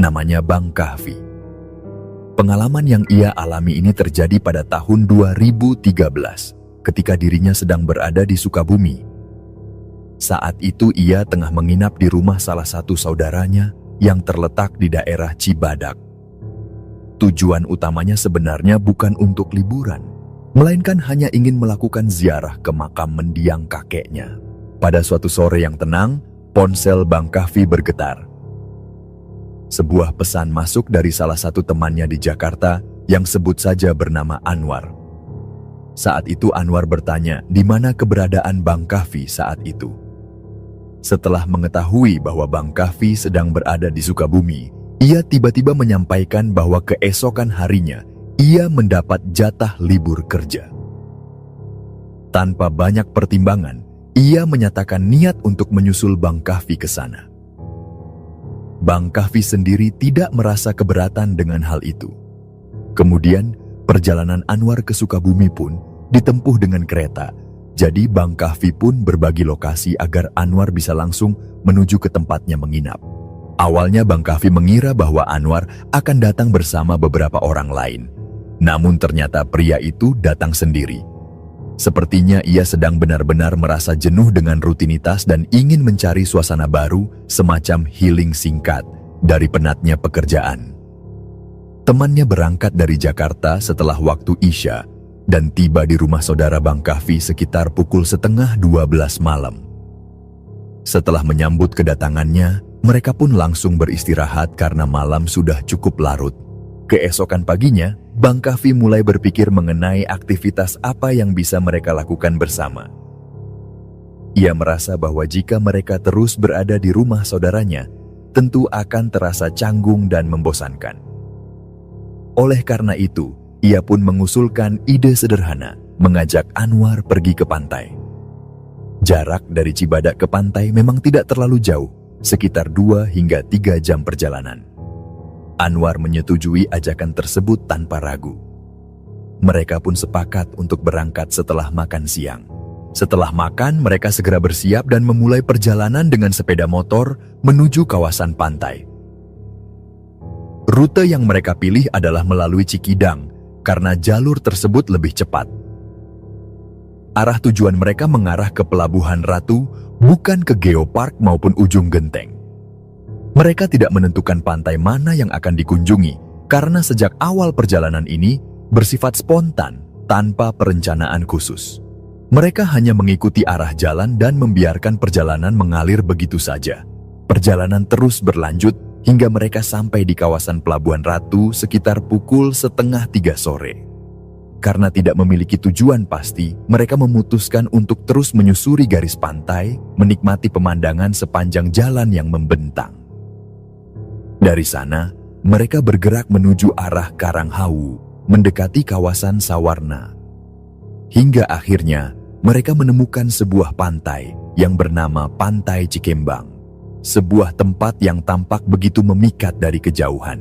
namanya Bang Kahfi. Pengalaman yang ia alami ini terjadi pada tahun 2013 ketika dirinya sedang berada di Sukabumi. Saat itu ia tengah menginap di rumah salah satu saudaranya yang terletak di daerah Cibadak. Tujuan utamanya sebenarnya bukan untuk liburan, melainkan hanya ingin melakukan ziarah ke makam mendiang kakeknya. Pada suatu sore yang tenang, ponsel Bang Kahfi bergetar. Sebuah pesan masuk dari salah satu temannya di Jakarta yang sebut saja bernama Anwar. Saat itu Anwar bertanya di mana keberadaan Bang Kahfi saat itu. Setelah mengetahui bahwa Bang Kahfi sedang berada di Sukabumi, ia tiba-tiba menyampaikan bahwa keesokan harinya ia mendapat jatah libur kerja. Tanpa banyak pertimbangan, ia menyatakan niat untuk menyusul Bang Kahfi ke sana. Bang Kahfi sendiri tidak merasa keberatan dengan hal itu. Kemudian, perjalanan Anwar ke Sukabumi pun ditempuh dengan kereta. Jadi Bang Kahfi pun berbagi lokasi agar Anwar bisa langsung menuju ke tempatnya menginap. Awalnya Bang Kahfi mengira bahwa Anwar akan datang bersama beberapa orang lain. Namun ternyata pria itu datang sendiri. Sepertinya ia sedang benar-benar merasa jenuh dengan rutinitas dan ingin mencari suasana baru, semacam healing singkat dari penatnya pekerjaan. Temannya berangkat dari Jakarta setelah waktu Isya dan tiba di rumah saudara Bang Kahfi sekitar pukul 11:30 malam. Setelah menyambut kedatangannya, mereka pun langsung beristirahat karena malam sudah cukup larut. Keesokan paginya, Bang Kahfi mulai berpikir mengenai aktivitas apa yang bisa mereka lakukan bersama. Ia merasa bahwa jika mereka terus berada di rumah saudaranya, tentu akan terasa canggung dan membosankan. Oleh karena itu, ia pun mengusulkan ide sederhana, mengajak Anwar pergi ke pantai. Jarak dari Cibadak ke pantai memang tidak terlalu jauh, sekitar 2 hingga 3 jam perjalanan. Anwar menyetujui ajakan tersebut tanpa ragu. Mereka pun sepakat untuk berangkat setelah makan siang. Setelah makan, mereka segera bersiap dan memulai perjalanan dengan sepeda motor menuju kawasan pantai. Rute yang mereka pilih adalah melalui Cikidang, karena jalur tersebut lebih cepat. Arah tujuan mereka mengarah ke Pelabuhan Ratu, bukan ke Geopark maupun Ujung Genteng. Mereka tidak menentukan pantai mana yang akan dikunjungi, karena sejak awal perjalanan ini bersifat spontan, tanpa perencanaan khusus. Mereka hanya mengikuti arah jalan dan membiarkan perjalanan mengalir begitu saja. Perjalanan terus berlanjut, hingga mereka sampai di kawasan Pelabuhan Ratu sekitar pukul 2:30 sore. Karena tidak memiliki tujuan pasti, mereka memutuskan untuk terus menyusuri garis pantai, menikmati pemandangan sepanjang jalan yang membentang. Dari sana, mereka bergerak menuju arah Karanghawu, mendekati kawasan Sawarna. Hingga akhirnya, mereka menemukan sebuah pantai yang bernama Pantai Cikembang. Sebuah tempat yang tampak begitu memikat dari kejauhan.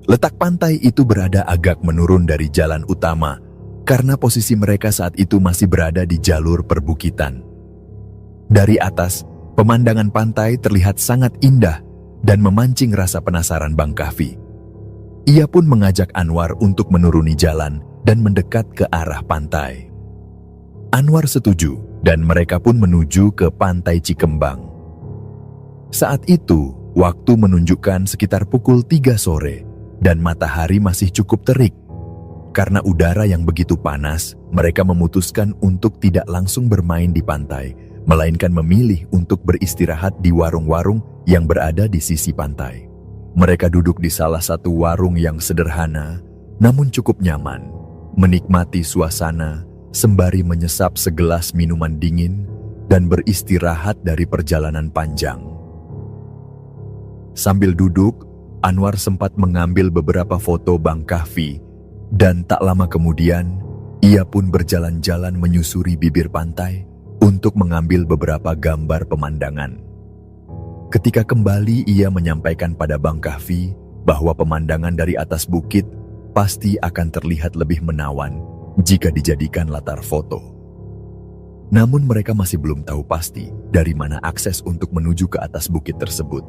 Letak pantai itu berada agak menurun dari jalan utama, karena posisi mereka saat itu masih berada di jalur perbukitan. Dari atas, pemandangan pantai terlihat sangat indah dan memancing rasa penasaran Bang Kahfi. Ia pun mengajak Anwar untuk menuruni jalan dan mendekat ke arah pantai. Anwar setuju dan mereka pun menuju ke Pantai Cikembang. Saat itu, waktu menunjukkan sekitar pukul 3 sore dan matahari masih cukup terik. Karena udara yang begitu panas, mereka memutuskan untuk tidak langsung bermain di pantai, melainkan memilih untuk beristirahat di warung-warung yang berada di sisi pantai. Mereka duduk di salah satu warung yang sederhana, namun cukup nyaman, menikmati suasana sembari menyesap segelas minuman dingin dan beristirahat dari perjalanan panjang. Sambil duduk, Anwar sempat mengambil beberapa foto Bang Kahfi, dan tak lama kemudian, ia pun berjalan-jalan menyusuri bibir pantai untuk mengambil beberapa gambar pemandangan. Ketika kembali, ia menyampaikan pada Bang Kahfi bahwa pemandangan dari atas bukit pasti akan terlihat lebih menawan jika dijadikan latar foto. Namun mereka masih belum tahu pasti dari mana akses untuk menuju ke atas bukit tersebut.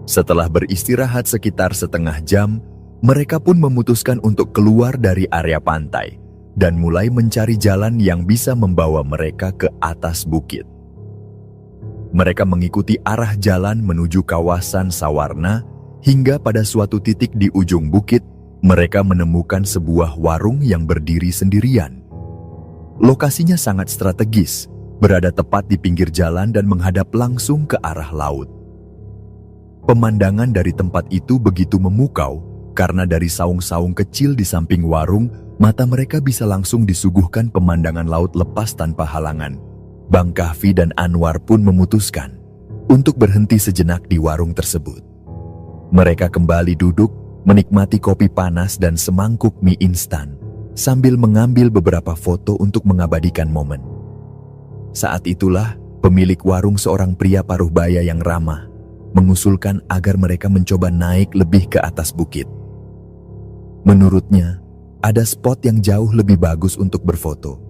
Setelah beristirahat sekitar setengah jam, mereka pun memutuskan untuk keluar dari area pantai dan mulai mencari jalan yang bisa membawa mereka ke atas bukit. Mereka mengikuti arah jalan menuju kawasan Sawarna hingga pada suatu titik di ujung bukit, mereka menemukan sebuah warung yang berdiri sendirian. Lokasinya sangat strategis, berada tepat di pinggir jalan dan menghadap langsung ke arah laut. Pemandangan dari tempat itu begitu memukau, karena dari saung-saung kecil di samping warung, mata mereka bisa langsung disuguhkan pemandangan laut lepas tanpa halangan. Bang Kahfi dan Anwar pun memutuskan untuk berhenti sejenak di warung tersebut. Mereka kembali duduk, menikmati kopi panas dan semangkuk mie instan, sambil mengambil beberapa foto untuk mengabadikan momen. Saat itulah, pemilik warung, seorang pria paruh baya yang ramah, mengusulkan agar mereka mencoba naik lebih ke atas bukit. Menurutnya, ada spot yang jauh lebih bagus untuk berfoto.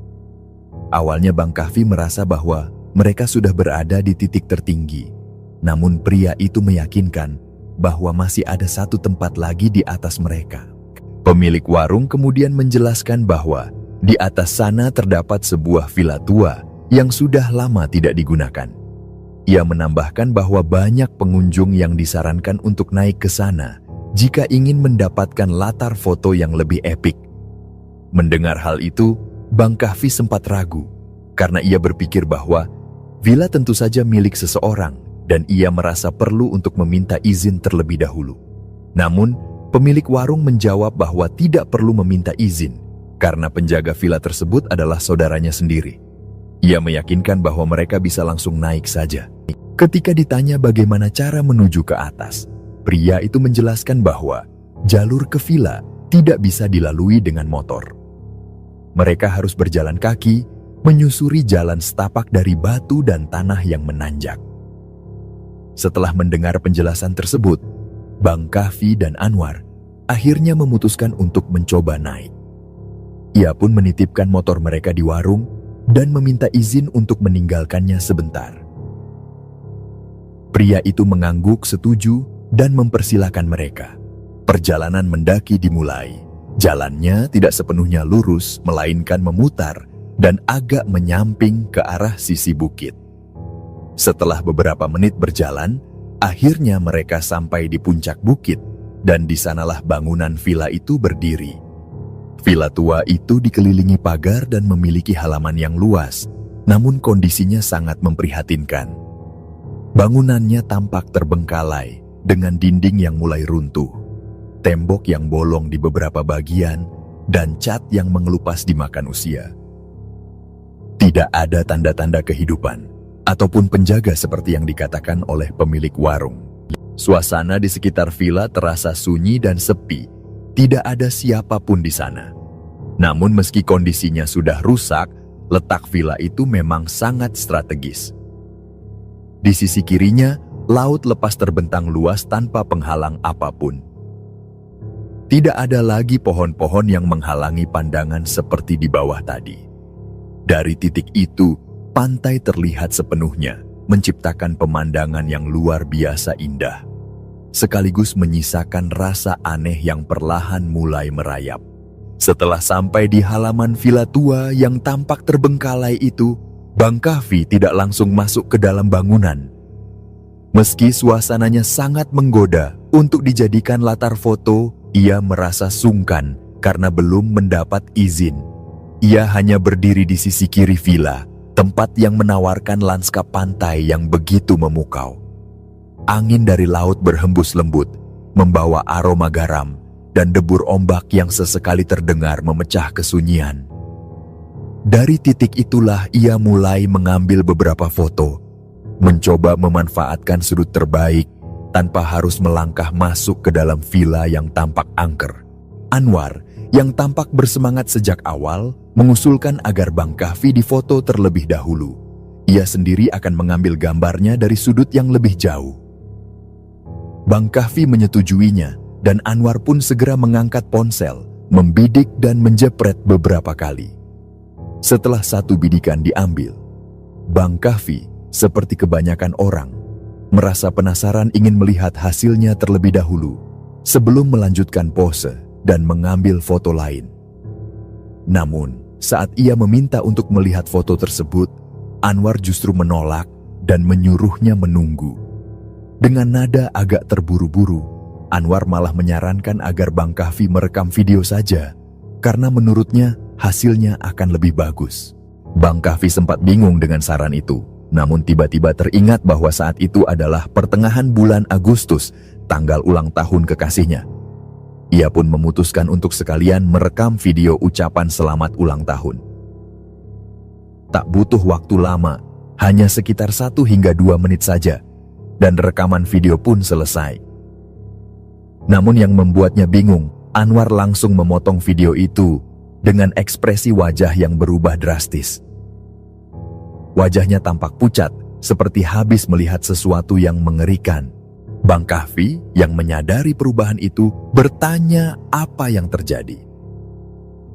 Awalnya Bang Kahfi merasa bahwa mereka sudah berada di titik tertinggi, namun pria itu meyakinkan bahwa masih ada satu tempat lagi di atas mereka. Pemilik warung kemudian menjelaskan bahwa di atas sana terdapat sebuah villa tua yang sudah lama tidak digunakan. Ia menambahkan bahwa banyak pengunjung yang disarankan untuk naik ke sana jika ingin mendapatkan latar foto yang lebih epik. Mendengar hal itu, Bang Kahfi sempat ragu, karena ia berpikir bahwa villa tentu saja milik seseorang dan ia merasa perlu untuk meminta izin terlebih dahulu. Namun, pemilik warung menjawab bahwa tidak perlu meminta izin, karena penjaga villa tersebut adalah saudaranya sendiri. Ia meyakinkan bahwa mereka bisa langsung naik saja. Ketika ditanya bagaimana cara menuju ke atas, pria itu menjelaskan bahwa jalur ke villa tidak bisa dilalui dengan motor. Mereka harus berjalan kaki, menyusuri jalan setapak dari batu dan tanah yang menanjak. Setelah mendengar penjelasan tersebut, Bang Kahfi dan Anwar akhirnya memutuskan untuk mencoba naik. Ia pun menitipkan motor mereka di warung dan meminta izin untuk meninggalkannya sebentar. Pria itu mengangguk setuju dan mempersilahkan mereka. Perjalanan mendaki dimulai. Jalannya tidak sepenuhnya lurus, melainkan memutar dan agak menyamping ke arah sisi bukit. Setelah beberapa menit berjalan, akhirnya mereka sampai di puncak bukit dan di sanalah bangunan villa itu berdiri. Villa tua itu dikelilingi pagar dan memiliki halaman yang luas, namun kondisinya sangat memprihatinkan. Bangunannya tampak terbengkalai dengan dinding yang mulai runtuh, tembok yang bolong di beberapa bagian, dan cat yang mengelupas dimakan usia. Tidak ada tanda-tanda kehidupan ataupun penjaga seperti yang dikatakan oleh pemilik warung. Suasana di sekitar villa terasa sunyi dan sepi, tidak ada siapapun di sana. Namun meski kondisinya sudah rusak, letak villa itu memang sangat strategis. Di sisi kirinya, laut lepas terbentang luas tanpa penghalang apapun. Tidak ada lagi pohon-pohon yang menghalangi pandangan seperti di bawah tadi. Dari titik itu, pantai terlihat sepenuhnya, menciptakan pemandangan yang luar biasa indah, sekaligus menyisakan rasa aneh yang perlahan mulai merayap. Setelah sampai di halaman villa tua yang tampak terbengkalai itu, Bang Kahfi tidak langsung masuk ke dalam bangunan. Meski suasananya sangat menggoda untuk dijadikan latar foto, ia merasa sungkan karena belum mendapat izin. Ia hanya berdiri di sisi kiri villa, tempat yang menawarkan lanskap pantai yang begitu memukau. Angin dari laut berhembus lembut, membawa aroma garam, dan debur ombak yang sesekali terdengar memecah kesunyian. Dari titik itulah ia mulai mengambil beberapa foto, mencoba memanfaatkan sudut terbaik tanpa harus melangkah masuk ke dalam villa yang tampak angker. Anwar, yang tampak bersemangat sejak awal, mengusulkan agar Bang Kahfi difoto terlebih dahulu. Ia sendiri akan mengambil gambarnya dari sudut yang lebih jauh. Bang Kahfi menyetujuinya, dan Anwar pun segera mengangkat ponsel, membidik dan menjepret beberapa kali. Setelah satu bidikan diambil, Bang Kahfi, seperti kebanyakan orang, merasa penasaran ingin melihat hasilnya terlebih dahulu sebelum melanjutkan pose dan mengambil foto lain. Namun, saat ia meminta untuk melihat foto tersebut, Anwar justru menolak dan menyuruhnya menunggu. Dengan nada agak terburu-buru, Anwar malah menyarankan agar Bang Kahfi merekam video saja, karena menurutnya hasilnya akan lebih bagus. Bang Kahfi sempat bingung dengan saran itu, namun tiba-tiba teringat bahwa saat itu adalah pertengahan bulan Agustus, tanggal ulang tahun kekasihnya. Ia pun memutuskan untuk sekalian merekam video ucapan selamat ulang tahun. Tak butuh waktu lama, hanya sekitar 1 hingga 2 menit saja, dan rekaman video pun selesai. Namun yang membuatnya bingung, Anwar langsung memotong video itu dengan ekspresi wajah yang berubah drastis. Wajahnya tampak pucat, seperti habis melihat sesuatu yang mengerikan. Bang Kahfi yang menyadari perubahan itu bertanya apa yang terjadi.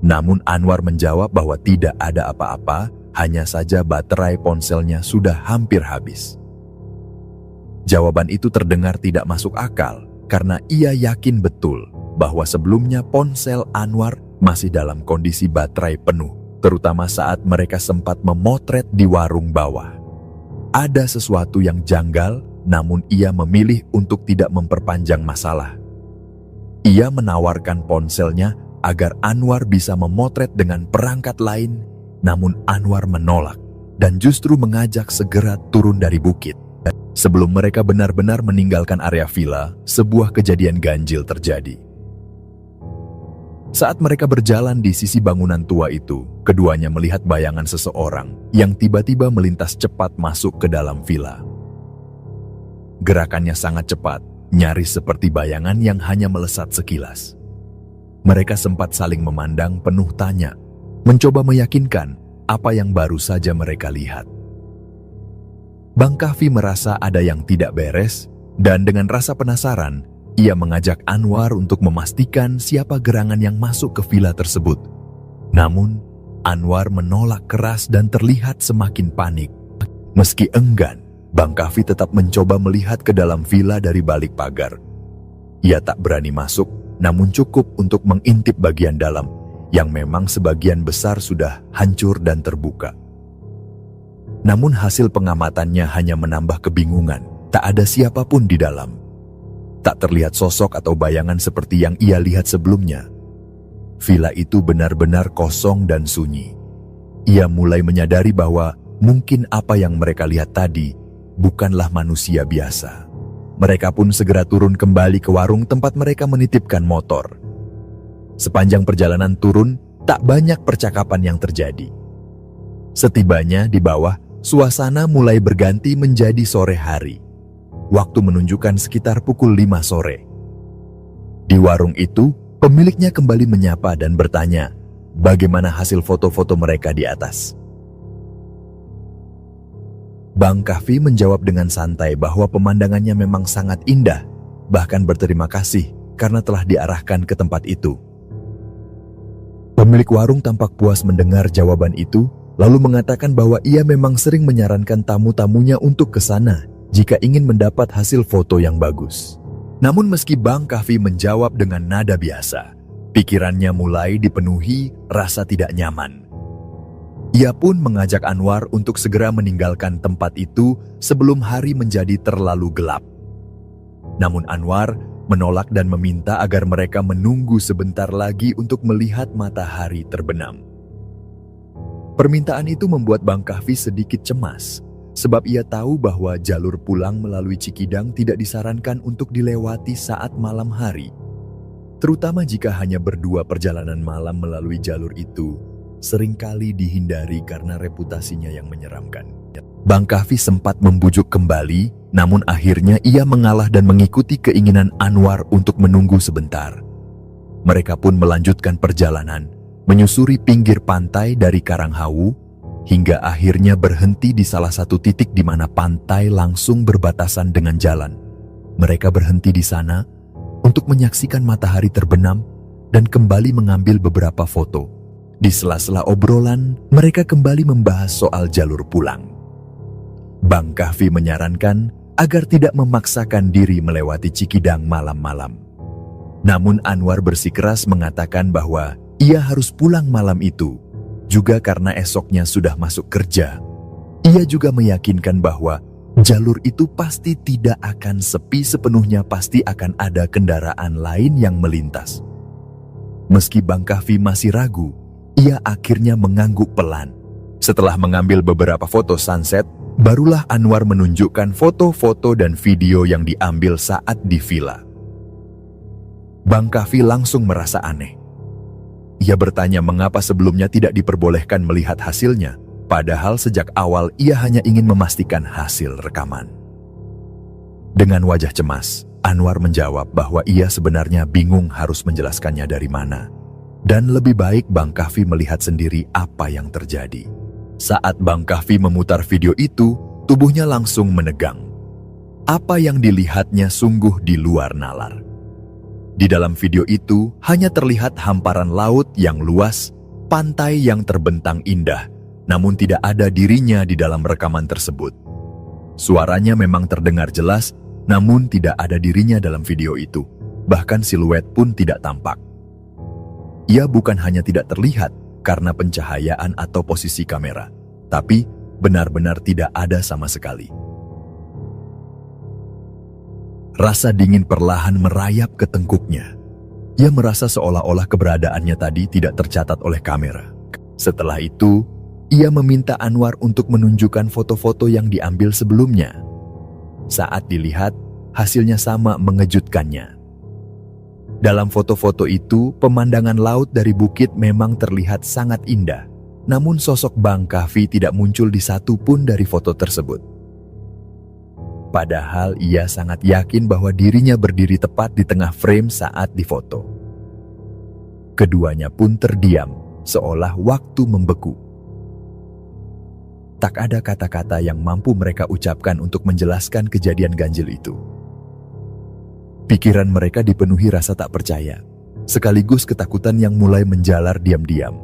Namun Anwar menjawab bahwa tidak ada apa-apa, hanya saja baterai ponselnya sudah hampir habis. Jawaban itu terdengar tidak masuk akal karena ia yakin betul bahwa sebelumnya ponsel Anwar masih dalam kondisi baterai penuh, terutama saat mereka sempat memotret di warung bawah. Ada sesuatu yang janggal, namun ia memilih untuk tidak memperpanjang masalah. Ia menawarkan ponselnya agar Anwar bisa memotret dengan perangkat lain, namun Anwar menolak dan justru mengajak segera turun dari bukit. Sebelum mereka benar-benar meninggalkan area villa, sebuah kejadian ganjil terjadi. Saat mereka berjalan di sisi bangunan tua itu, keduanya melihat bayangan seseorang yang tiba-tiba melintas cepat masuk ke dalam villa. Gerakannya sangat cepat, nyaris seperti bayangan yang hanya melesat sekilas. Mereka sempat saling memandang penuh tanya, mencoba meyakinkan apa yang baru saja mereka lihat. Bang Kahfi merasa ada yang tidak beres, dan dengan rasa penasaran, ia mengajak Anwar untuk memastikan siapa gerangan yang masuk ke villa tersebut. Namun, Anwar menolak keras dan terlihat semakin panik. Meski enggan, Bang Kahfi tetap mencoba melihat ke dalam villa dari balik pagar. Ia tak berani masuk, namun cukup untuk mengintip bagian dalam, yang memang sebagian besar sudah hancur dan terbuka. Namun hasil pengamatannya hanya menambah kebingungan, tak ada siapapun di dalam. Tak terlihat sosok atau bayangan seperti yang ia lihat sebelumnya. Villa itu benar-benar kosong dan sunyi. Ia mulai menyadari bahwa mungkin apa yang mereka lihat tadi bukanlah manusia biasa. Mereka pun segera turun kembali ke warung tempat mereka menitipkan motor. Sepanjang perjalanan turun, tak banyak percakapan yang terjadi. Setibanya di bawah, suasana mulai berganti menjadi sore hari. Waktu menunjukkan sekitar pukul 5 sore. Di warung itu, pemiliknya kembali menyapa dan bertanya, bagaimana hasil foto-foto mereka di atas. Bang Kahfi menjawab dengan santai bahwa pemandangannya memang sangat indah, bahkan berterima kasih karena telah diarahkan ke tempat itu. Pemilik warung tampak puas mendengar jawaban itu, lalu mengatakan bahwa ia memang sering menyarankan tamu-tamunya untuk ke sana jika ingin mendapat hasil foto yang bagus. Namun meski Bang Kahfi menjawab dengan nada biasa, pikirannya mulai dipenuhi rasa tidak nyaman. Ia pun mengajak Anwar untuk segera meninggalkan tempat itu sebelum hari menjadi terlalu gelap. Namun Anwar menolak dan meminta agar mereka menunggu sebentar lagi untuk melihat matahari terbenam. Permintaan itu membuat Bang Kahfi sedikit cemas, sebab ia tahu bahwa jalur pulang melalui Cikidang tidak disarankan untuk dilewati saat malam hari. Terutama jika hanya berdua, perjalanan malam melalui jalur itu seringkali dihindari karena reputasinya yang menyeramkan. Bang Kahfi sempat membujuk kembali, namun akhirnya ia mengalah dan mengikuti keinginan Anwar untuk menunggu sebentar. Mereka pun melanjutkan perjalanan, menyusuri pinggir pantai dari Karanghawu, hingga akhirnya berhenti di salah satu titik di mana pantai langsung berbatasan dengan jalan. Mereka berhenti di sana untuk menyaksikan matahari terbenam dan kembali mengambil beberapa foto. Di sela-sela obrolan, mereka kembali membahas soal jalur pulang. Bang Kahfi menyarankan agar tidak memaksakan diri melewati Cikidang malam-malam. Namun Anwar bersikeras mengatakan bahwa ia harus pulang malam itu, juga karena esoknya sudah masuk kerja. Ia juga meyakinkan bahwa jalur itu pasti tidak akan sepi sepenuhnya, pasti akan ada kendaraan lain yang melintas. Meski Bang Kahfi masih ragu, ia akhirnya mengangguk pelan. Setelah mengambil beberapa foto sunset, barulah Anwar menunjukkan foto-foto dan video yang diambil saat di villa. Bang Kahfi langsung merasa aneh. Ia bertanya mengapa sebelumnya tidak diperbolehkan melihat hasilnya, padahal sejak awal ia hanya ingin memastikan hasil rekaman. Dengan wajah cemas, Anwar menjawab bahwa ia sebenarnya bingung harus menjelaskannya dari mana, dan lebih baik Bang Kahfi melihat sendiri apa yang terjadi. Saat Bang Kahfi memutar video itu, tubuhnya langsung menegang. Apa yang dilihatnya sungguh di luar nalar. Di dalam video itu hanya terlihat hamparan laut yang luas, pantai yang terbentang indah, namun tidak ada dirinya di dalam rekaman tersebut. Suaranya memang terdengar jelas, namun tidak ada dirinya dalam video itu. Bahkan siluet pun tidak tampak. Ia bukan hanya tidak terlihat karena pencahayaan atau posisi kamera, tapi benar-benar tidak ada sama sekali. Rasa dingin perlahan merayap ke tengkuknya. Ia merasa seolah-olah keberadaannya tadi tidak tercatat oleh kamera. Setelah itu, ia meminta Anwar untuk menunjukkan foto-foto yang diambil sebelumnya. Saat dilihat, hasilnya sama mengejutkannya. Dalam foto-foto itu, pemandangan laut dari bukit memang terlihat sangat indah. Namun sosok Bang Kahfi tidak muncul di satu pun dari foto tersebut. Padahal ia sangat yakin bahwa dirinya berdiri tepat di tengah frame saat difoto. Keduanya pun terdiam, seolah waktu membeku. Tak ada kata-kata yang mampu mereka ucapkan untuk menjelaskan kejadian ganjil itu. Pikiran mereka dipenuhi rasa tak percaya, sekaligus ketakutan yang mulai menjalar diam-diam.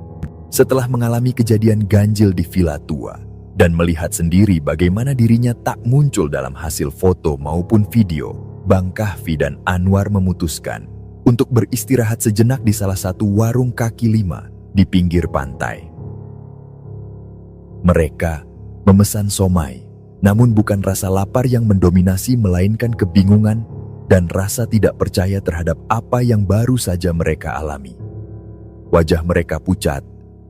Setelah mengalami kejadian ganjil di villa tua, dan melihat sendiri bagaimana dirinya tak muncul dalam hasil foto maupun video, Bang Kahfi dan Anwar memutuskan untuk beristirahat sejenak di salah satu warung kaki lima di pinggir pantai. Mereka memesan somai, namun bukan rasa lapar yang mendominasi melainkan kebingungan dan rasa tidak percaya terhadap apa yang baru saja mereka alami. Wajah mereka pucat,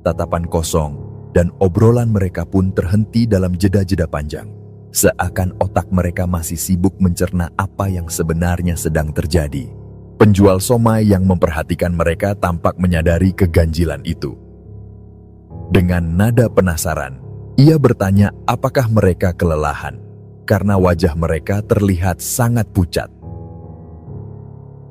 tatapan kosong, dan obrolan mereka pun terhenti dalam jeda-jeda panjang. Seakan otak mereka masih sibuk mencerna apa yang sebenarnya sedang terjadi. Penjual somai yang memperhatikan mereka tampak menyadari keganjilan itu. Dengan nada penasaran, ia bertanya apakah mereka kelelahan, karena wajah mereka terlihat sangat pucat.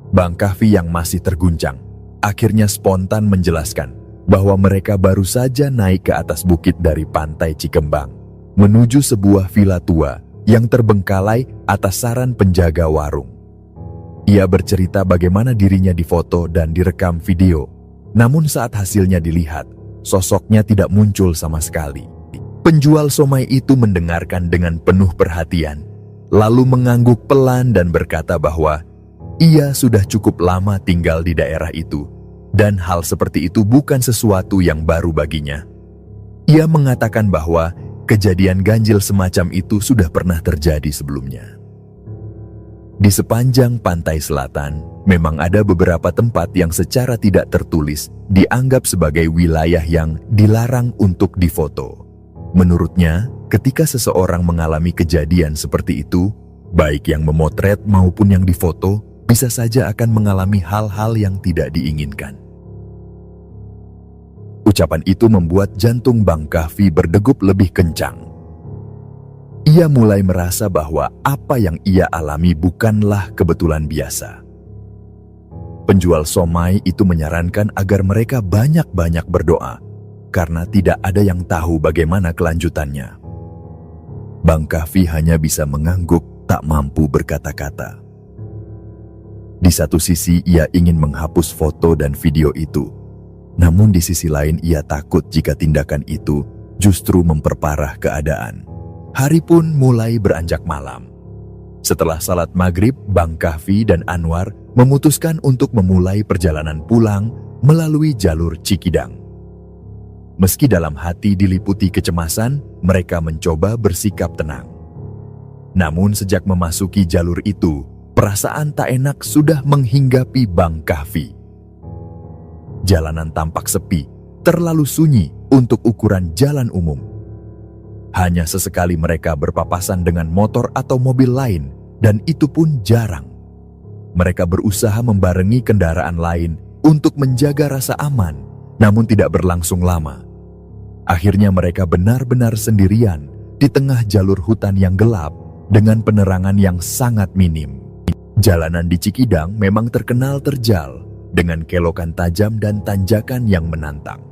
Bang Kahfi yang masih terguncang, akhirnya spontan menjelaskan bahwa mereka baru saja naik ke atas bukit dari pantai Cikembang, menuju sebuah villa tua yang terbengkalai atas saran penjaga warung. Ia bercerita bagaimana dirinya difoto dan direkam video, namun saat hasilnya dilihat, sosoknya tidak muncul sama sekali. Penjual somai itu mendengarkan dengan penuh perhatian, lalu mengangguk pelan dan berkata bahwa ia sudah cukup lama tinggal di daerah itu, dan hal seperti itu bukan sesuatu yang baru baginya. Ia mengatakan bahwa kejadian ganjil semacam itu sudah pernah terjadi sebelumnya. Di sepanjang pantai selatan, memang ada beberapa tempat yang secara tidak tertulis dianggap sebagai wilayah yang dilarang untuk difoto. Menurutnya, ketika seseorang mengalami kejadian seperti itu, baik yang memotret maupun yang difoto, bisa saja akan mengalami hal-hal yang tidak diinginkan. Ucapan itu membuat jantung Bang Kahfi berdegup lebih kencang. Ia mulai merasa bahwa apa yang ia alami bukanlah kebetulan biasa. Penjual somai itu menyarankan agar mereka banyak-banyak berdoa, karena tidak ada yang tahu bagaimana kelanjutannya. Bang Kahfi hanya bisa mengangguk, tak mampu berkata-kata. Di satu sisi ia ingin menghapus foto dan video itu, namun di sisi lain ia takut jika tindakan itu justru memperparah keadaan. Hari pun mulai beranjak malam. Setelah salat maghrib, Bang Kahfi dan Anwar memutuskan untuk memulai perjalanan pulang melalui jalur Cikidang. Meski dalam hati diliputi kecemasan, mereka mencoba bersikap tenang. Namun sejak memasuki jalur itu, perasaan tak enak sudah menghinggapi Bang Kahfi. Jalanan tampak sepi, terlalu sunyi untuk ukuran jalan umum. Hanya sesekali mereka berpapasan dengan motor atau mobil lain, dan itu pun jarang. Mereka berusaha membarengi kendaraan lain untuk menjaga rasa aman, namun tidak berlangsung lama. Akhirnya mereka benar-benar sendirian di tengah jalur hutan yang gelap dengan penerangan yang sangat minim. Jalanan di Cikidang memang terkenal terjal dengan kelokan tajam dan tanjakan yang menantang.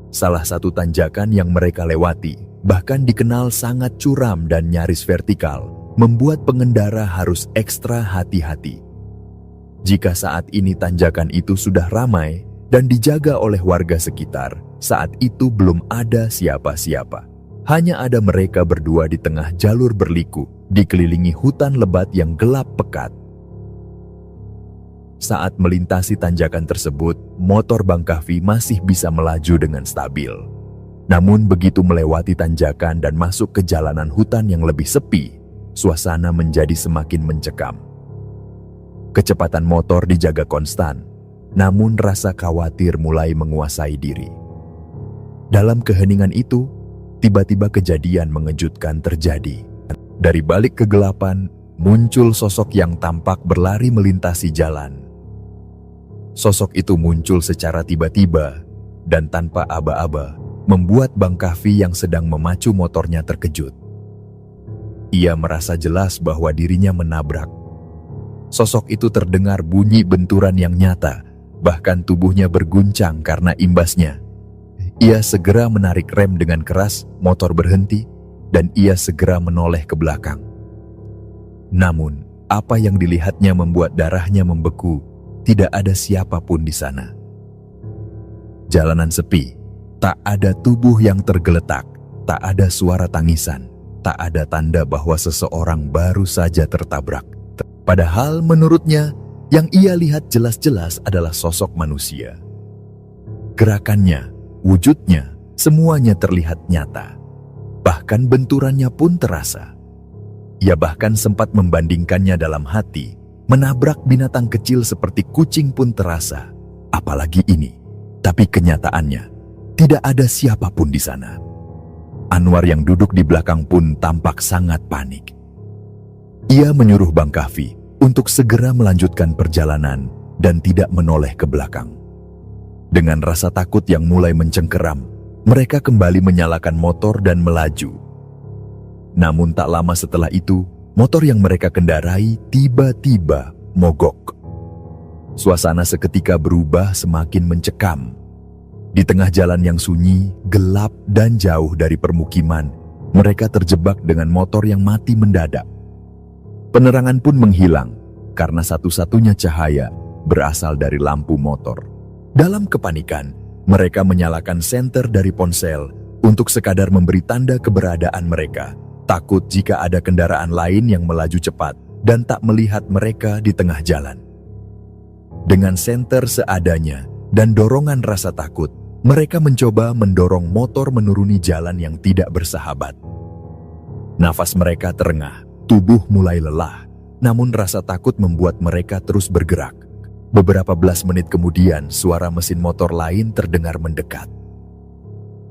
Salah satu tanjakan yang mereka lewati bahkan dikenal sangat curam dan nyaris vertikal, membuat pengendara harus ekstra hati-hati. Jika saat ini tanjakan itu sudah ramai dan dijaga oleh warga sekitar, saat itu belum ada siapa-siapa. Hanya ada mereka berdua di tengah jalur berliku, dikelilingi hutan lebat yang gelap pekat. Saat melintasi tanjakan tersebut, motor Bang Kahfi masih bisa melaju dengan stabil. Namun begitu melewati tanjakan dan masuk ke jalanan hutan yang lebih sepi, suasana menjadi semakin mencekam. Kecepatan motor dijaga konstan, namun rasa khawatir mulai menguasai diri. Dalam keheningan itu, tiba-tiba kejadian mengejutkan terjadi. Dari balik kegelapan, muncul sosok yang tampak berlari melintasi jalan. Sosok itu muncul secara tiba-tiba dan tanpa aba-aba, membuat Bang Kahfi yang sedang memacu motornya terkejut. Ia merasa jelas bahwa dirinya menabrak. Sosok itu terdengar bunyi benturan yang nyata, bahkan tubuhnya berguncang karena imbasnya. Ia segera menarik rem dengan keras, motor berhenti, dan ia segera menoleh ke belakang. Namun, apa yang dilihatnya membuat darahnya membeku. Tidak ada siapapun di sana. Jalanan sepi, tak ada tubuh yang tergeletak, tak ada suara tangisan, tak ada tanda bahwa seseorang baru saja tertabrak. Padahal menurutnya, yang ia lihat jelas-jelas adalah sosok manusia. Gerakannya, wujudnya, semuanya terlihat nyata. Bahkan benturannya pun terasa. Ia bahkan sempat membandingkannya dalam hati. Menabrak binatang kecil seperti kucing pun terasa. Apalagi ini. Tapi kenyataannya, tidak ada siapapun di sana. Anwar yang duduk di belakang pun tampak sangat panik. Ia menyuruh Bang Kahfi untuk segera melanjutkan perjalanan dan tidak menoleh ke belakang. Dengan rasa takut yang mulai mencengkeram, mereka kembali menyalakan motor dan melaju. Namun tak lama setelah itu, motor yang mereka kendarai tiba-tiba mogok. Suasana seketika berubah semakin mencekam. Di tengah jalan yang sunyi, gelap dan jauh dari permukiman, mereka terjebak dengan motor yang mati mendadak. Penerangan pun menghilang karena satu-satunya cahaya berasal dari lampu motor. Dalam kepanikan, mereka menyalakan senter dari ponsel untuk sekadar memberi tanda keberadaan mereka. Takut jika ada kendaraan lain yang melaju cepat dan tak melihat mereka di tengah jalan. Dengan senter seadanya dan dorongan rasa takut, mereka mencoba mendorong motor menuruni jalan yang tidak bersahabat. Nafas mereka terengah, tubuh mulai lelah, namun rasa takut membuat mereka terus bergerak. Beberapa belas menit kemudian, suara mesin motor lain terdengar mendekat.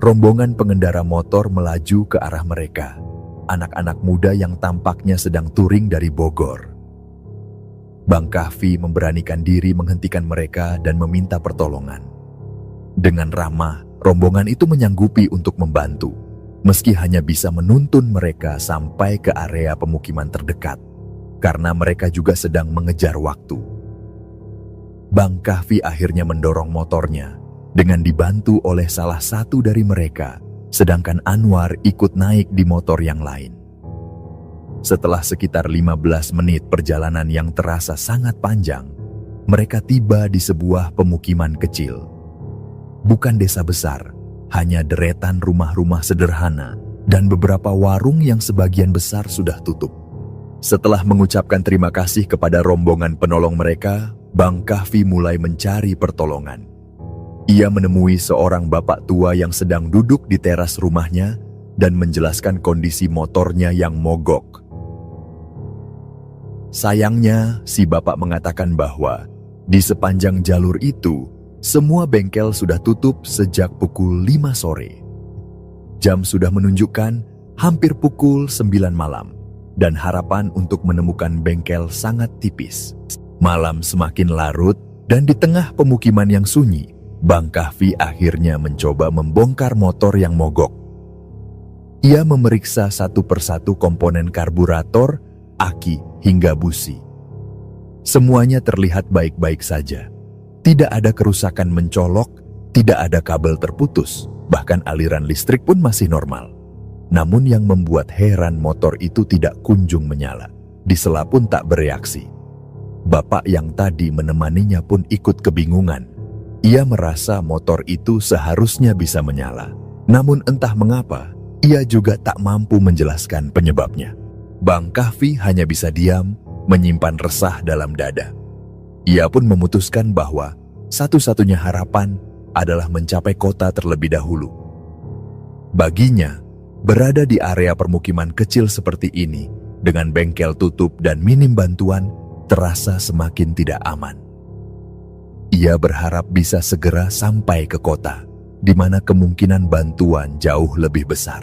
Rombongan pengendara motor melaju ke arah mereka. Anak-anak muda yang tampaknya sedang touring dari Bogor. Bang Kahfi memberanikan diri menghentikan mereka dan meminta pertolongan. Dengan ramah, rombongan itu menyanggupi untuk membantu, meski hanya bisa menuntun mereka sampai ke area pemukiman terdekat, karena mereka juga sedang mengejar waktu. Bang Kahfi akhirnya mendorong motornya dengan dibantu oleh salah satu dari mereka, sedangkan Anwar ikut naik di motor yang lain. Setelah sekitar 15 menit perjalanan yang terasa sangat panjang, mereka tiba di sebuah pemukiman kecil. Bukan desa besar, hanya deretan rumah-rumah sederhana dan beberapa warung yang sebagian besar sudah tutup. Setelah mengucapkan terima kasih kepada rombongan penolong mereka, Bang Kahfi mulai mencari pertolongan. Ia menemui seorang bapak tua yang sedang duduk di teras rumahnya dan menjelaskan kondisi motornya yang mogok. Sayangnya, si bapak mengatakan bahwa di sepanjang jalur itu, semua bengkel sudah tutup sejak pukul 5 sore. Jam sudah menunjukkan hampir pukul 9 malam. Dan harapan untuk menemukan bengkel sangat tipis. Malam semakin larut dan di tengah pemukiman yang sunyi, Bang Kahfi akhirnya mencoba membongkar motor yang mogok. Ia memeriksa satu persatu komponen karburator, aki, hingga busi. Semuanya terlihat baik-baik saja. Tidak ada kerusakan mencolok, tidak ada kabel terputus, bahkan aliran listrik pun masih normal. Namun yang membuat heran, motor itu tidak kunjung menyala. Disela pun tak bereaksi. Bapak yang tadi menemaninya pun ikut kebingungan. Ia merasa motor itu seharusnya bisa menyala. Namun entah mengapa, ia juga tak mampu menjelaskan penyebabnya. Bang Kahfi hanya bisa diam, menyimpan resah dalam dada. Ia pun memutuskan bahwa satu-satunya harapan adalah mencapai kota terlebih dahulu. Baginya, berada di area permukiman kecil seperti ini, dengan bengkel tutup dan minim bantuan, terasa semakin tidak aman. Ia berharap bisa segera sampai ke kota, di mana kemungkinan bantuan jauh lebih besar.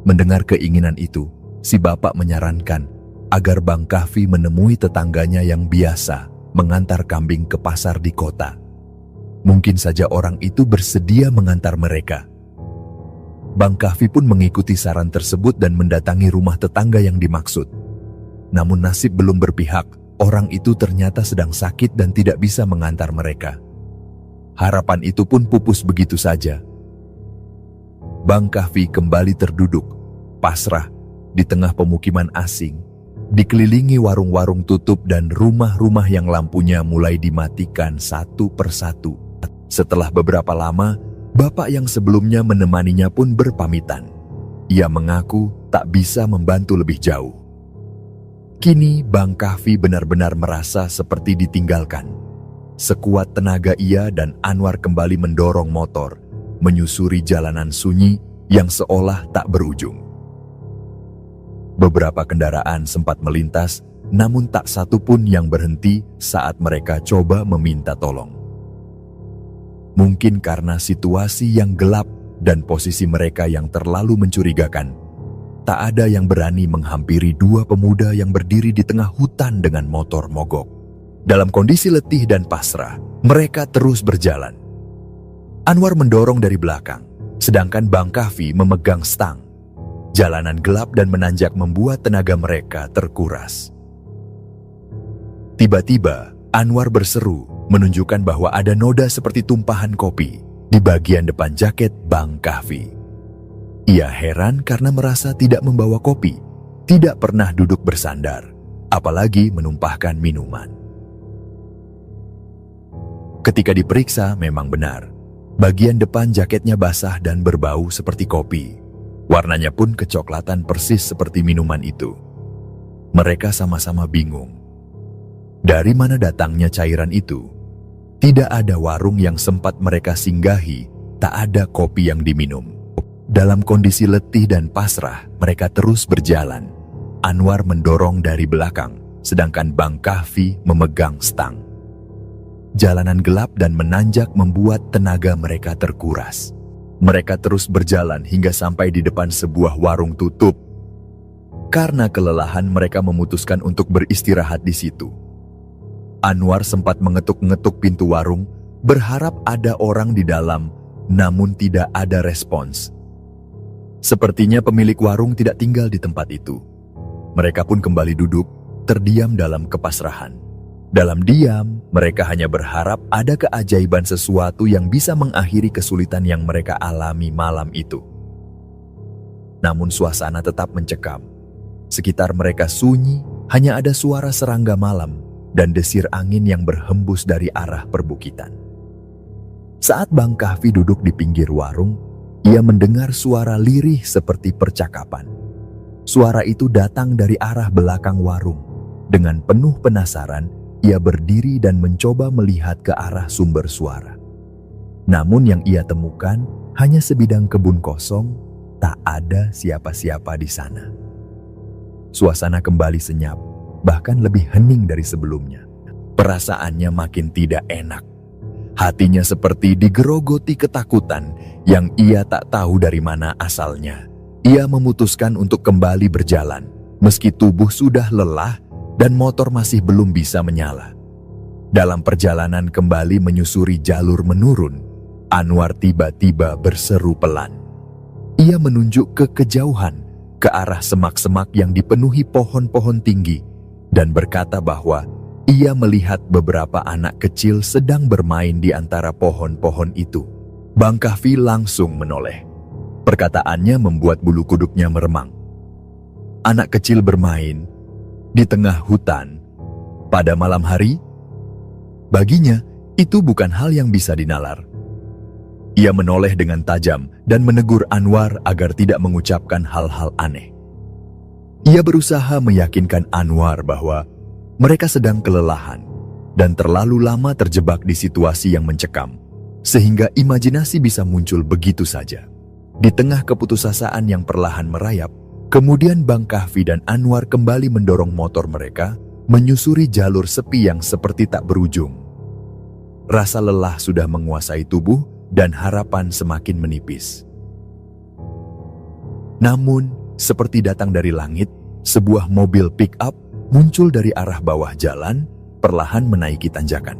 Mendengar keinginan itu, si bapak menyarankan agar Bang Kahfi menemui tetangganya yang biasa mengantar kambing ke pasar di kota. Mungkin saja orang itu bersedia mengantar mereka. Bang Kahfi pun mengikuti saran tersebut dan mendatangi rumah tetangga yang dimaksud. Namun nasib belum berpihak, orang itu ternyata sedang sakit dan tidak bisa mengantar mereka. Harapan itu pun pupus begitu saja. Bang Kahfi kembali terduduk, pasrah, di tengah pemukiman asing, dikelilingi warung-warung tutup dan rumah-rumah yang lampunya mulai dimatikan satu persatu. Setelah beberapa lama, bapak yang sebelumnya menemaninya pun berpamitan. Ia mengaku tak bisa membantu lebih jauh. Kini Bang Kahfi benar-benar merasa seperti ditinggalkan. Sekuat tenaga ia dan Anwar kembali mendorong motor, menyusuri jalanan sunyi yang seolah tak berujung. Beberapa kendaraan sempat melintas, namun tak satu pun yang berhenti saat mereka coba meminta tolong. Mungkin karena situasi yang gelap dan posisi mereka yang terlalu mencurigakan, tak ada yang berani menghampiri dua pemuda yang berdiri di tengah hutan dengan motor mogok. Dalam kondisi letih dan pasrah, mereka terus berjalan. Anwar mendorong dari belakang, sedangkan Bang Kahfi memegang stang. Jalanan gelap dan menanjak membuat tenaga mereka terkuras. Tiba-tiba, Anwar berseru, menunjukkan bahwa ada noda seperti tumpahan kopi di bagian depan jaket Bang Kahfi. Ia heran karena merasa tidak membawa kopi, tidak pernah duduk bersandar, apalagi menumpahkan minuman. Ketika diperiksa, memang benar, bagian depan jaketnya basah dan berbau seperti kopi. Warnanya pun kecoklatan persis seperti minuman itu. Mereka sama-sama bingung. Dari mana datangnya cairan itu? Tidak ada warung yang sempat mereka singgahi, tak ada kopi yang diminum. Dalam kondisi letih dan pasrah, mereka terus berjalan. Anwar mendorong dari belakang, sedangkan Bang Kahfi memegang stang. Jalanan gelap dan menanjak membuat tenaga mereka terkuras. Mereka terus berjalan hingga sampai di depan sebuah warung tutup. Karena kelelahan, mereka memutuskan untuk beristirahat di situ. Anwar sempat mengetuk-ngetuk pintu warung, berharap ada orang di dalam, namun tidak ada respons. Sepertinya pemilik warung tidak tinggal di tempat itu. Mereka pun kembali duduk, terdiam dalam kepasrahan. Dalam diam, mereka hanya berharap ada keajaiban sesuatu yang bisa mengakhiri kesulitan yang mereka alami malam itu. Namun suasana tetap mencekam. Sekitar mereka sunyi, hanya ada suara serangga malam dan desir angin yang berhembus dari arah perbukitan. Saat Bang Kahfi duduk di pinggir warung, ia mendengar suara lirih seperti percakapan. Suara itu datang dari arah belakang warung. Dengan penuh penasaran, ia berdiri dan mencoba melihat ke arah sumber suara. Namun yang ia temukan hanya sebidang kebun kosong, tak ada siapa-siapa di sana. Suasana kembali senyap, bahkan lebih hening dari sebelumnya. Perasaannya makin tidak enak. Hatinya seperti digerogoti ketakutan yang ia tak tahu dari mana asalnya. Ia memutuskan untuk kembali berjalan, meski tubuh sudah lelah dan motor masih belum bisa menyala. Dalam perjalanan kembali menyusuri jalur menurun, Anwar tiba-tiba berseru pelan. Ia menunjuk ke kejauhan, ke arah semak-semak yang dipenuhi pohon-pohon tinggi, dan berkata bahwa ia melihat beberapa anak kecil sedang bermain di antara pohon-pohon itu. Bang Kahfi langsung menoleh. Perkataannya membuat bulu kuduknya meremang. Anak kecil bermain di tengah hutan pada malam hari? Baginya, itu bukan hal yang bisa dinalar. Ia menoleh dengan tajam dan menegur Anwar agar tidak mengucapkan hal-hal aneh. Ia berusaha meyakinkan Anwar bahwa mereka sedang kelelahan dan terlalu lama terjebak di situasi yang mencekam, sehingga imajinasi bisa muncul begitu saja. Di tengah keputusasaan yang perlahan merayap, kemudian Bang Kahfi dan Anwar kembali mendorong motor mereka menyusuri jalur sepi yang seperti tak berujung. Rasa lelah sudah menguasai tubuh dan harapan semakin menipis. Namun, seperti datang dari langit, sebuah mobil pick-up muncul dari arah bawah jalan, perlahan menaiki tanjakan.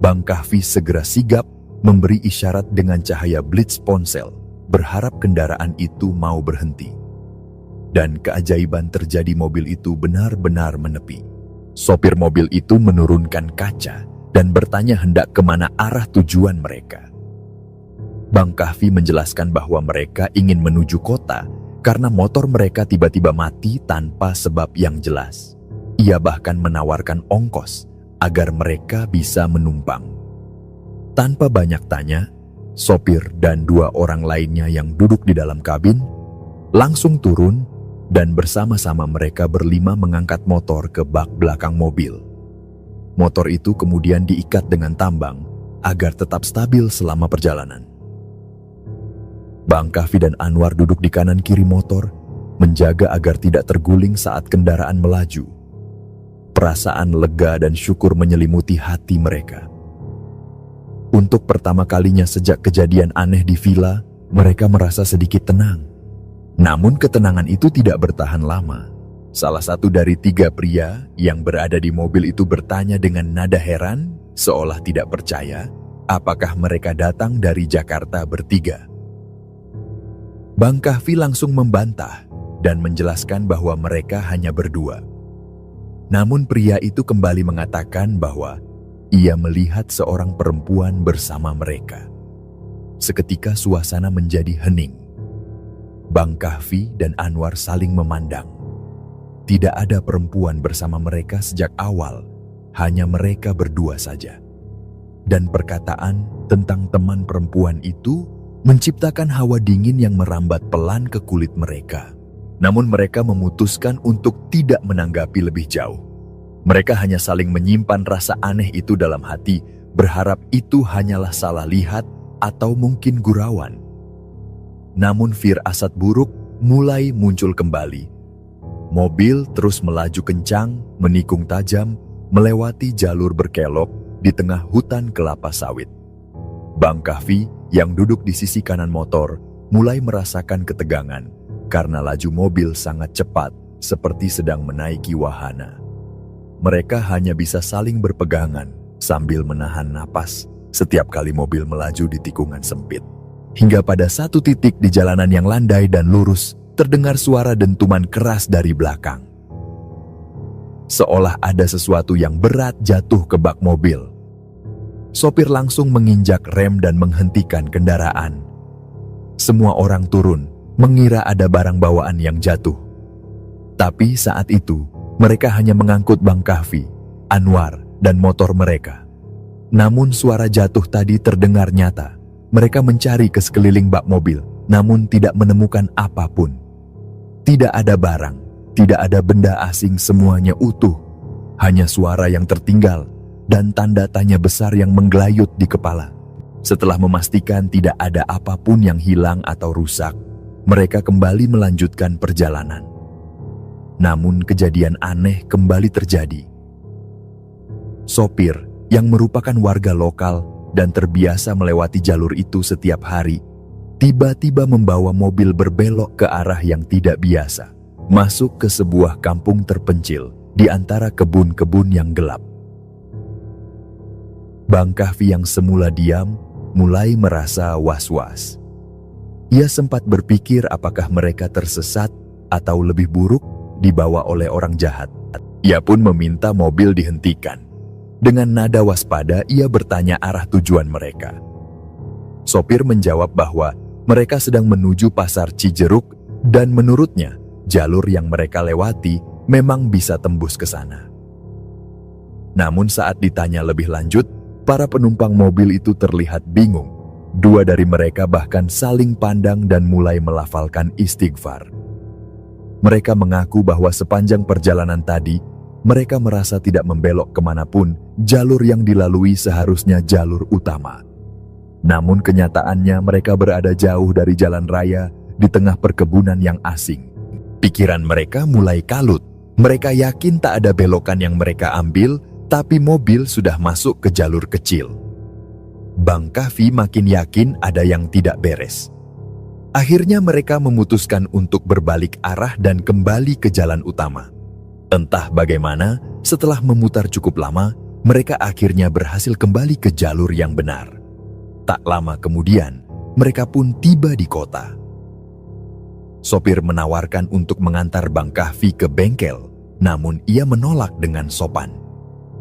Bang Kahfi segera sigap, memberi isyarat dengan cahaya blitz ponsel, berharap kendaraan itu mau berhenti. Dan keajaiban terjadi, mobil itu benar-benar menepi. Sopir mobil itu menurunkan kaca dan bertanya hendak kemana arah tujuan mereka. Bang Kahfi menjelaskan bahwa mereka ingin menuju kota karena motor mereka tiba-tiba mati tanpa sebab yang jelas. Ia bahkan menawarkan ongkos agar mereka bisa menumpang. Tanpa banyak tanya, sopir dan dua orang lainnya yang duduk di dalam kabin langsung turun dan bersama-sama mereka berlima mengangkat motor ke bak belakang mobil. Motor itu kemudian diikat dengan tambang agar tetap stabil selama perjalanan. Bang Kahfi dan Anwar duduk di kanan kiri motor, menjaga agar tidak terguling saat kendaraan melaju. Perasaan lega dan syukur menyelimuti hati mereka. Untuk pertama kalinya sejak kejadian aneh di villa, mereka merasa sedikit tenang. Namun ketenangan itu tidak bertahan lama. Salah satu dari tiga pria yang berada di mobil itu bertanya dengan nada heran, seolah tidak percaya, apakah mereka datang dari Jakarta bertiga. Bang Kahfi langsung membantah dan menjelaskan bahwa mereka hanya berdua. Namun pria itu kembali mengatakan bahwa ia melihat seorang perempuan bersama mereka. Seketika suasana menjadi hening. Bang Kahfi dan Anwar saling memandang. Tidak ada perempuan bersama mereka sejak awal, hanya mereka berdua saja. Dan perkataan tentang teman perempuan itu menciptakan hawa dingin yang merambat pelan ke kulit mereka. Namun mereka memutuskan untuk tidak menanggapi lebih jauh. Mereka hanya saling menyimpan rasa aneh itu dalam hati, berharap itu hanyalah salah lihat atau mungkin gurauan. Namun firasat buruk mulai muncul kembali. Mobil terus melaju kencang, menikung tajam, melewati jalur berkelok di tengah hutan kelapa sawit. Bang Kahfi yang duduk di sisi kanan motor mulai merasakan ketegangan karena laju mobil sangat cepat seperti sedang menaiki wahana. Mereka hanya bisa saling berpegangan sambil menahan napas setiap kali mobil melaju di tikungan sempit. Hingga pada satu titik di jalanan yang landai dan lurus, terdengar suara dentuman keras dari belakang. Seolah ada sesuatu yang berat jatuh ke bak mobil. Sopir langsung menginjak rem dan menghentikan kendaraan. Semua orang turun, mengira ada barang bawaan yang jatuh. Tapi saat itu, mereka hanya mengangkut Bang Kahfi, Anwar, dan motor mereka. Namun suara jatuh tadi terdengar nyata. Mereka mencari ke sekeliling bak mobil, namun tidak menemukan apapun. Tidak ada barang, tidak ada benda asing, semuanya utuh. Hanya suara yang tertinggal dan tanda tanya besar yang menggelayut di kepala. Setelah memastikan tidak ada apapun yang hilang atau rusak, mereka kembali melanjutkan perjalanan. Namun kejadian aneh kembali terjadi. Sopir yang merupakan warga lokal dan terbiasa melewati jalur itu setiap hari, tiba-tiba membawa mobil berbelok ke arah yang tidak biasa, masuk ke sebuah kampung terpencil di antara kebun-kebun yang gelap. Bang Kahfi yang semula diam mulai merasa was-was. Ia sempat berpikir apakah mereka tersesat atau lebih buruk dibawa oleh orang jahat. Ia pun meminta mobil dihentikan. Dengan nada waspada, ia bertanya arah tujuan mereka. Sopir menjawab bahwa mereka sedang menuju pasar Cijeruk dan menurutnya jalur yang mereka lewati memang bisa tembus ke sana. Namun saat ditanya lebih lanjut, para penumpang mobil itu terlihat bingung. Dua dari mereka bahkan saling pandang dan mulai melafalkan istighfar. Mereka mengaku bahwa sepanjang perjalanan tadi, mereka merasa tidak membelok kemanapun, jalur yang dilalui seharusnya jalur utama. Namun kenyataannya mereka berada jauh dari jalan raya di tengah perkebunan yang asing. Pikiran mereka mulai kalut. Mereka yakin tak ada belokan yang mereka ambil, tapi mobil sudah masuk ke jalur kecil. Bang Kahfi makin yakin ada yang tidak beres. Akhirnya mereka memutuskan untuk berbalik arah dan kembali ke jalan utama. Entah bagaimana, setelah memutar cukup lama, mereka akhirnya berhasil kembali ke jalur yang benar. Tak lama kemudian, mereka pun tiba di kota. Sopir menawarkan untuk mengantar Bang Kahfi ke bengkel, namun ia menolak dengan sopan.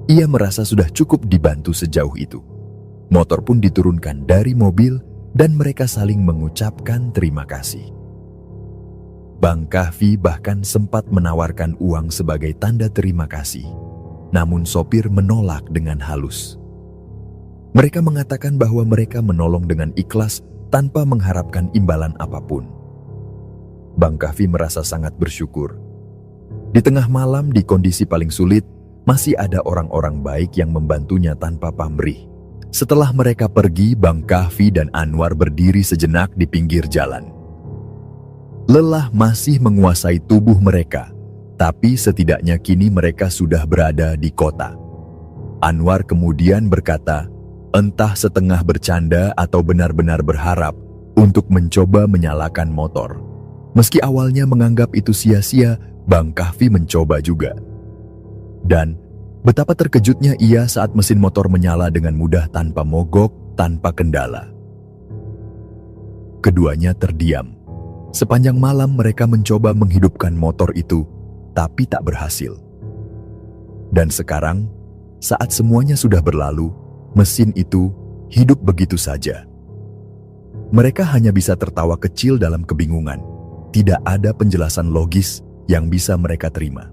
Ia merasa sudah cukup dibantu sejauh itu. Motor pun diturunkan dari mobil dan mereka saling mengucapkan terima kasih. Bang Kahfi bahkan sempat menawarkan uang sebagai tanda terima kasih. Namun sopir menolak dengan halus. Mereka mengatakan bahwa mereka menolong dengan ikhlas tanpa mengharapkan imbalan apapun. Bang Kahfi merasa sangat bersyukur. Di tengah malam di kondisi paling sulit, masih ada orang-orang baik yang membantunya tanpa pamrih. Setelah mereka pergi, Bang Kahfi dan Anwar berdiri sejenak di pinggir jalan. Lelah masih menguasai tubuh mereka, tapi setidaknya kini mereka sudah berada di kota. Anwar kemudian berkata, entah setengah bercanda atau benar-benar berharap untuk mencoba menyalakan motor. Meski awalnya menganggap itu sia-sia, Bang Kahfi mencoba juga. Dan betapa terkejutnya ia saat mesin motor menyala dengan mudah tanpa mogok, tanpa kendala. Keduanya terdiam. Sepanjang malam mereka mencoba menghidupkan motor itu, tapi tak berhasil. Dan sekarang, saat semuanya sudah berlalu, mesin itu hidup begitu saja. Mereka hanya bisa tertawa kecil dalam kebingungan. Tidak ada penjelasan logis yang bisa mereka terima.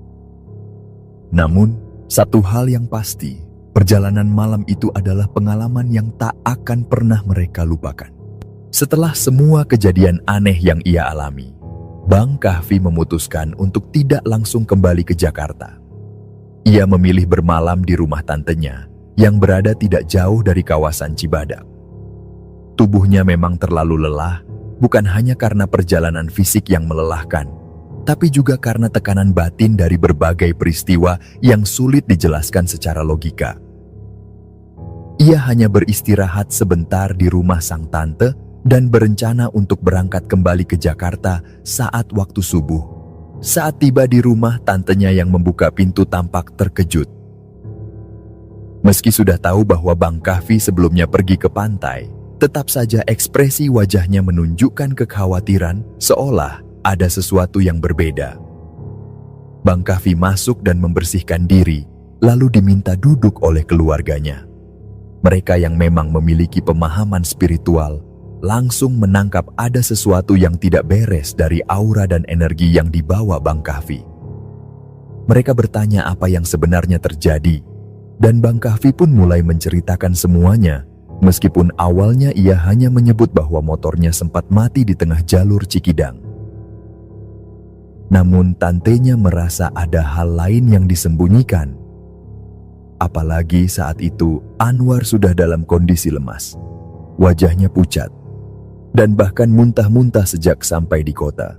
Namun, satu hal yang pasti, perjalanan malam itu adalah pengalaman yang tak akan pernah mereka lupakan. Setelah semua kejadian aneh yang ia alami, Bang Kahfi memutuskan untuk tidak langsung kembali ke Jakarta. Ia memilih bermalam di rumah tantenya yang berada tidak jauh dari kawasan Cibadak. Tubuhnya memang terlalu lelah, bukan hanya karena perjalanan fisik yang melelahkan, tapi juga karena tekanan batin dari berbagai peristiwa yang sulit dijelaskan secara logika. Ia hanya beristirahat sebentar di rumah sang tante dan berencana untuk berangkat kembali ke Jakarta saat waktu subuh. Saat tiba di rumah, tantenya yang membuka pintu tampak terkejut. Meski sudah tahu bahwa Bang Kahfi sebelumnya pergi ke pantai, tetap saja ekspresi wajahnya menunjukkan kekhawatiran seolah ada sesuatu yang berbeda. Bang Kahfi masuk dan membersihkan diri, lalu diminta duduk oleh keluarganya. Mereka yang memang memiliki pemahaman spiritual langsung menangkap ada sesuatu yang tidak beres dari aura dan energi yang dibawa Bang Kahfi. Mereka bertanya apa yang sebenarnya terjadi, dan Bang Kahfi pun mulai menceritakan semuanya, meskipun awalnya ia hanya menyebut bahwa motornya sempat mati di tengah jalur Cikidang. Namun tantenya merasa ada hal lain yang disembunyikan. Apalagi saat itu Anwar sudah dalam kondisi lemas. Wajahnya pucat dan bahkan muntah-muntah sejak sampai di kota.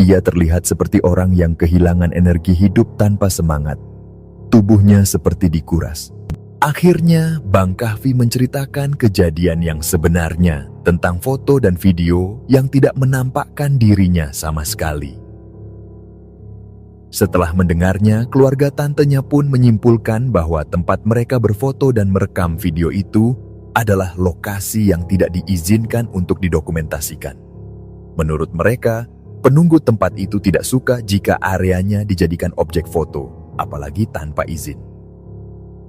Ia terlihat seperti orang yang kehilangan energi hidup tanpa semangat. Tubuhnya seperti dikuras. Akhirnya Bang Kahfi menceritakan kejadian yang sebenarnya tentang foto dan video yang tidak menampakkan dirinya sama sekali. Setelah mendengarnya, keluarga tantenya pun menyimpulkan bahwa tempat mereka berfoto dan merekam video itu adalah lokasi yang tidak diizinkan untuk didokumentasikan. Menurut mereka, penunggu tempat itu tidak suka jika areanya dijadikan objek foto, apalagi tanpa izin.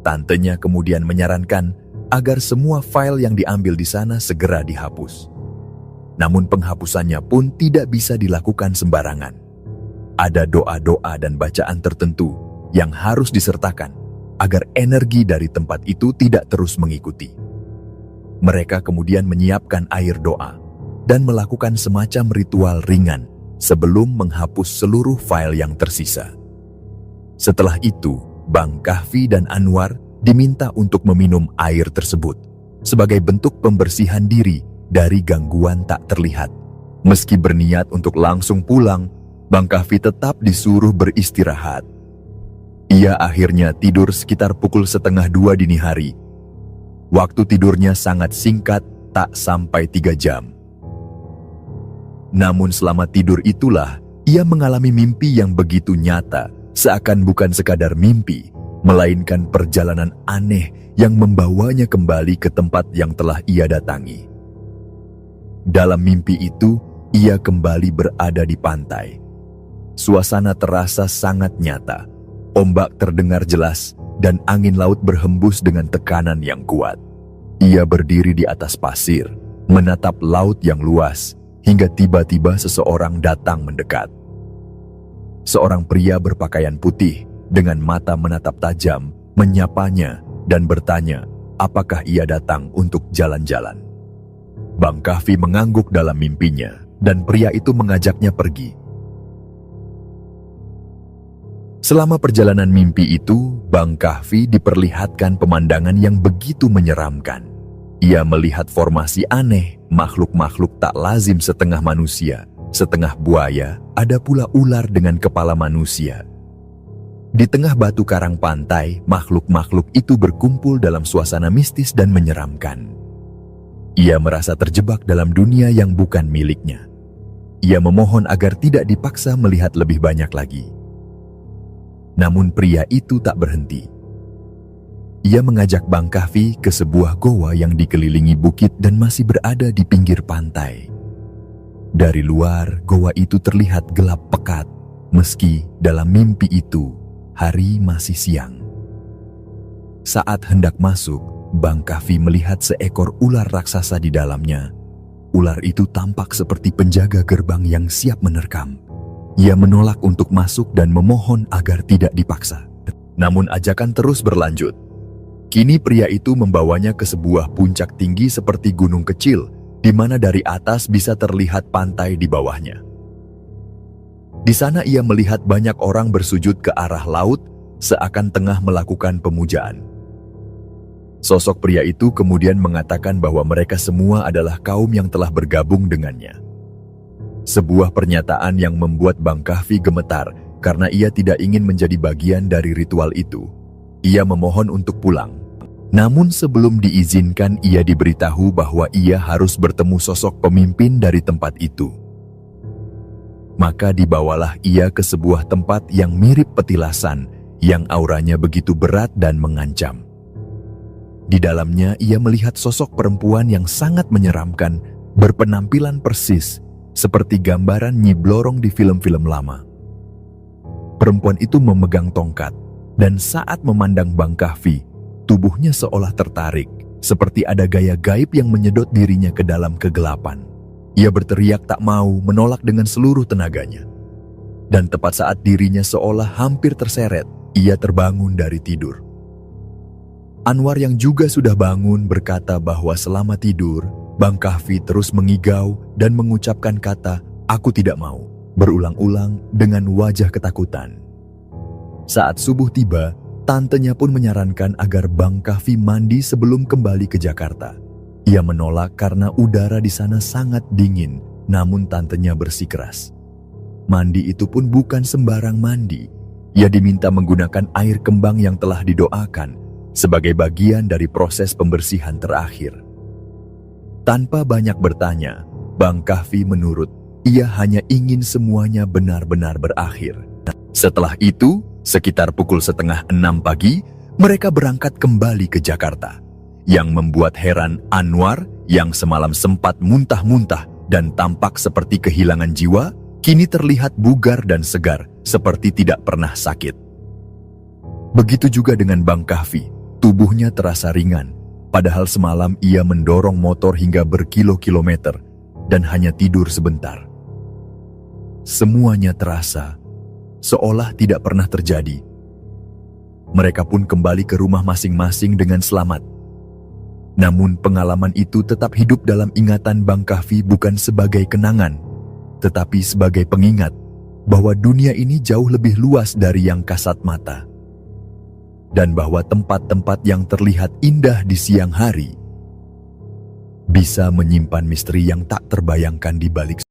Tantenya kemudian menyarankan agar semua file yang diambil di sana segera dihapus. Namun penghapusannya pun tidak bisa dilakukan sembarangan. Ada doa-doa dan bacaan tertentu yang harus disertakan agar energi dari tempat itu tidak terus mengikuti. Mereka kemudian menyiapkan air doa dan melakukan semacam ritual ringan sebelum menghapus seluruh file yang tersisa. Setelah itu, Bang Kahfi dan Anwar diminta untuk meminum air tersebut sebagai bentuk pembersihan diri dari gangguan tak terlihat. Meski berniat untuk langsung pulang, Bang Kahfi tetap disuruh beristirahat. Ia akhirnya tidur sekitar pukul 1:30 dini hari. Waktu tidurnya sangat singkat, tak sampai 3 jam. Namun selama tidur itulah, ia mengalami mimpi yang begitu nyata, seakan bukan sekadar mimpi, melainkan perjalanan aneh yang membawanya kembali ke tempat yang telah ia datangi. Dalam mimpi itu, ia kembali berada di pantai. Suasana terasa sangat nyata, ombak terdengar jelas, dan angin laut berhembus dengan tekanan yang kuat. Ia berdiri di atas pasir, menatap laut yang luas, hingga tiba-tiba seseorang datang mendekat. Seorang pria berpakaian putih, dengan mata menatap tajam, menyapanya dan bertanya, apakah ia datang untuk jalan-jalan. Bang Kahfi mengangguk dalam mimpinya, dan pria itu mengajaknya pergi. Selama perjalanan mimpi itu, Bang Kahfi diperlihatkan pemandangan yang begitu menyeramkan. Ia melihat formasi aneh, makhluk-makhluk tak lazim setengah manusia, setengah buaya, ada pula ular dengan kepala manusia. Di tengah batu karang pantai, makhluk-makhluk itu berkumpul dalam suasana mistis dan menyeramkan. Ia merasa terjebak dalam dunia yang bukan miliknya. Ia memohon agar tidak dipaksa melihat lebih banyak lagi. Namun pria itu tak berhenti. Ia mengajak Bang Kahfi ke sebuah goa yang dikelilingi bukit dan masih berada di pinggir pantai. Dari luar, goa itu terlihat gelap pekat, meski dalam mimpi itu, hari masih siang. Saat hendak masuk, Bang Kahfi melihat seekor ular raksasa di dalamnya. Ular itu tampak seperti penjaga gerbang yang siap menerkam. Ia menolak untuk masuk dan memohon agar tidak dipaksa. Namun ajakan terus berlanjut. Kini pria itu membawanya ke sebuah puncak tinggi seperti gunung kecil, di mana dari atas bisa terlihat pantai di bawahnya. Di sana ia melihat banyak orang bersujud ke arah laut, seakan tengah melakukan pemujaan. Sosok pria itu kemudian mengatakan bahwa mereka semua adalah kaum yang telah bergabung dengannya. Sebuah pernyataan yang membuat Bang Kahfi gemetar karena ia tidak ingin menjadi bagian dari ritual itu. Ia memohon untuk pulang. Namun sebelum diizinkan, ia diberitahu bahwa ia harus bertemu sosok pemimpin dari tempat itu. Maka dibawalah ia ke sebuah tempat yang mirip petilasan, yang auranya begitu berat dan mengancam. Di dalamnya ia melihat sosok perempuan yang sangat menyeramkan, berpenampilan persis seperti gambaran Nyi Blorong di film-film lama. Perempuan itu memegang tongkat, dan saat memandang Bang Kahfi, tubuhnya seolah tertarik, seperti ada gaya gaib yang menyedot dirinya ke dalam kegelapan. Ia berteriak tak mau, menolak dengan seluruh tenaganya. Dan tepat saat dirinya seolah hampir terseret, ia terbangun dari tidur. Anwar yang juga sudah bangun berkata bahwa selama tidur, Bang Kahfi terus mengigau dan mengucapkan kata, "Aku tidak mau." berulang-ulang dengan wajah ketakutan. Saat subuh tiba, tantenya pun menyarankan agar Bang Kahfi mandi sebelum kembali ke Jakarta. Ia menolak karena udara di sana sangat dingin, namun tantenya bersikeras. Mandi itu pun bukan sembarang mandi. Ia diminta menggunakan air kembang yang telah didoakan sebagai bagian dari proses pembersihan terakhir. Tanpa banyak bertanya, Bang Kahfi menurut. Ia hanya ingin semuanya benar-benar berakhir. Setelah itu, sekitar pukul 5:30 pagi, mereka berangkat kembali ke Jakarta. Yang membuat heran Anwar yang semalam sempat muntah-muntah dan tampak seperti kehilangan jiwa, kini terlihat bugar dan segar seperti tidak pernah sakit. Begitu juga dengan Bang Kahfi, tubuhnya terasa ringan, padahal semalam ia mendorong motor hingga berkilo-kilometer dan hanya tidur sebentar. Semuanya terasa seolah tidak pernah terjadi. Mereka pun kembali ke rumah masing-masing dengan selamat. Namun pengalaman itu tetap hidup dalam ingatan Bang Kahfi bukan sebagai kenangan, tetapi sebagai pengingat bahwa dunia ini jauh lebih luas dari yang kasat mata. Dan bahwa tempat-tempat yang terlihat indah di siang hari bisa menyimpan misteri yang tak terbayangkan di balik